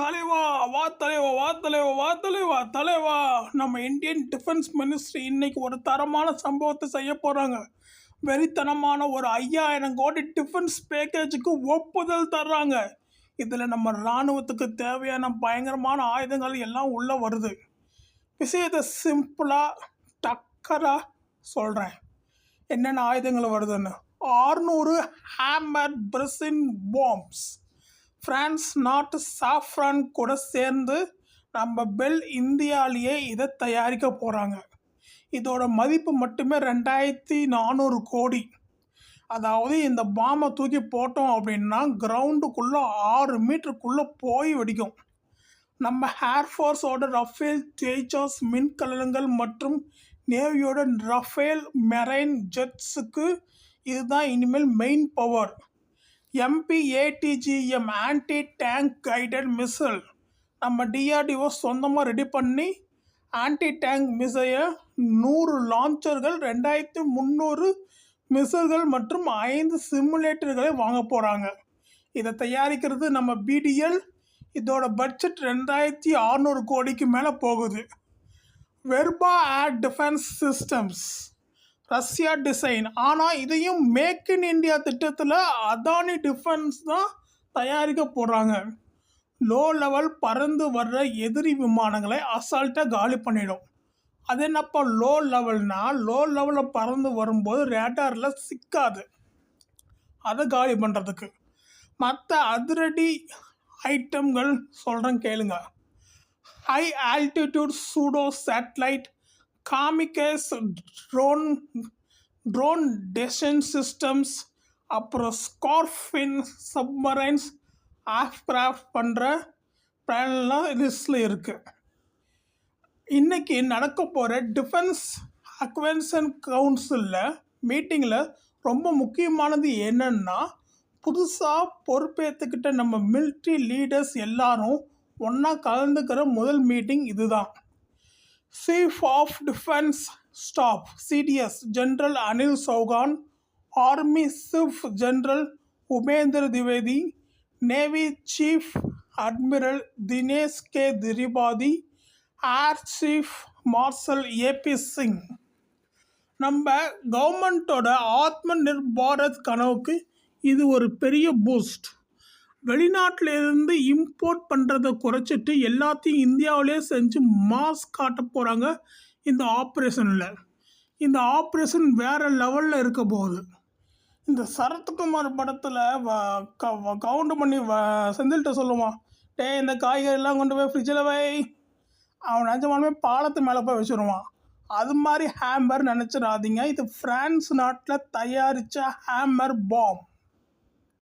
தலைவா வா தலைவா வா தலைவா வா தலைவா தலைவா நம்ம இந்தியன் டிஃபென்ஸ் மினிஸ்ட்ரி இன்னைக்கு ஒரு தரமான சம்பவத்தை செய்ய போகிறாங்க. வெறித்தனமான ஒரு 5000 கோடி டிஃபென்ஸ் பேக்கேஜுக்கு ஒப்புதல் தர்றாங்க. இதில் நம்ம இராணுவத்துக்கு தேவையான பயங்கரமான ஆயுதங்கள் எல்லாம் உள்ளே வருது. விஷயத்தை சிம்பிளாக டக்கராக சொல்கிறேன். என்னென்ன ஆயுதங்கள் வருதுன்னு. 600 ஹேமர் பிரசின் பாம்ப்ஸ் ஃப்ரான்ஸ் நாட்டு சாஃப்ரான் கூட சேர்ந்து நம்ம பெல் இந்தியாலேயே இதை தயாரிக்க போகிறாங்க. இதோட மதிப்பு மட்டுமே 2400 கோடி. அதாவது இந்த பாம்பை தூக்கி போட்டோம் அப்படின்னா கிரவுண்டுக்குள்ளே 6 மீட்டருக்குள்ளே போய் வெடிக்கும். நம்ம ஏர்ஃபோர்ஸோட ரஃபேல் தேஜாஸ் மின்கலங்கள் மற்றும் நேவியோட ரஃபேல் மெரைன் ஜெட்ஸுக்கு இதுதான் இனிமேல் main power. MPATGM anti tank guided missile நம்ம டிஆர்டிஓ சொந்தமாக ரெடி பண்ணி ஆன்டி டேங்க் மிசைலை 100 லான்ச்சர்கள் 2300 மிசைல்கள் மற்றும் 5 சிமுலேட்டர்களை வாங்க போகிறாங்க. இதை தயாரிக்கிறது நம்ம BDL. இதோட பட்ஜெட் 2600 கோடிக்கு மேலே போகுது. Verba air defence systems Russia design. ஆனால் இதையும் மேக் இன் இந்தியா திட்டத்தில் அதானி டிஃபென்ஸ் தான் தயாரிக்க போகிறாங்க. லோ லெவல் பறந்து வர்ற எதிரி விமானங்களை அசால்ட்டாக காலி பண்ணிடும். அது என்னப்பா லோ லெவல்னா, லோ லெவலில் பறந்து வரும்போது ரேடாரில் சிக்காது. அதை காலி பண்ணுறதுக்கு மற்ற அதிரடி ஐட்டம்கள் சொல்கிறேன் கேளுங்க. High altitude pseudo satellite kamikaze drone detection systems, அப்புறம் ஸ்கார்ஃபின் சப்மரைன்ஸ் ஆஃப்கிராஃப்ட் பண்ணுற பிளான்லாம் லிஸ்டில் இருக்குது. இன்றைக்கி நடக்க போகிற டிஃபென்ஸ் அக்வென்ஷன் கவுன்சிலில் மீட்டிங்கில் ரொம்ப முக்கியமானது என்னென்னா, புதுசாக பொறுப்பேற்றுக்கிட்ட நம்ம மிலிட்ரி லீடர்ஸ் எல்லாரும் ஒன்றா கலந்துக்கிற முதல் மீட்டிங் இதுதான். Chief of defence staff CDS general Anil Chauhan, army chief general Upendra Dwivedi, navy chief admiral Dinesh K Tripathi, air chief marshal AP Singh. நம்ம கவர்மெண்ட்டோட ஆத்ம நிர்பாரத் கனவுக்கு இது ஒரு பெரிய பூஸ்ட். வெளிநாட்டிலேருந்து இம்போர்ட் பண்ணுறதை குறைச்சிட்டு எல்லாத்தையும் இந்தியாவிலே செஞ்சு மாஸ் காட்ட போகிறாங்க இந்த ஆப்ரேஷனில். இந்த ஆப்ரேஷன் வேறு லெவலில் இருக்க போகுது. இந்த சரத்குமார் படத்தில் கவுண்ட் பண்ணி செந்தில்கிட்ட சொல்லுவான், இந்த காய்கறிலாம் கொண்டு போய் ஃப்ரிட்ஜில் வை. அவன் நிஜமாலுமே பாலத்து மேலே போய் வச்சுருவான். அது மாதிரி ஹேமர் நினச்சிடாதீங்க. இது ஃப்ரான்ஸ் நாட்டில் தயாரித்த ஹேமர் பாம்.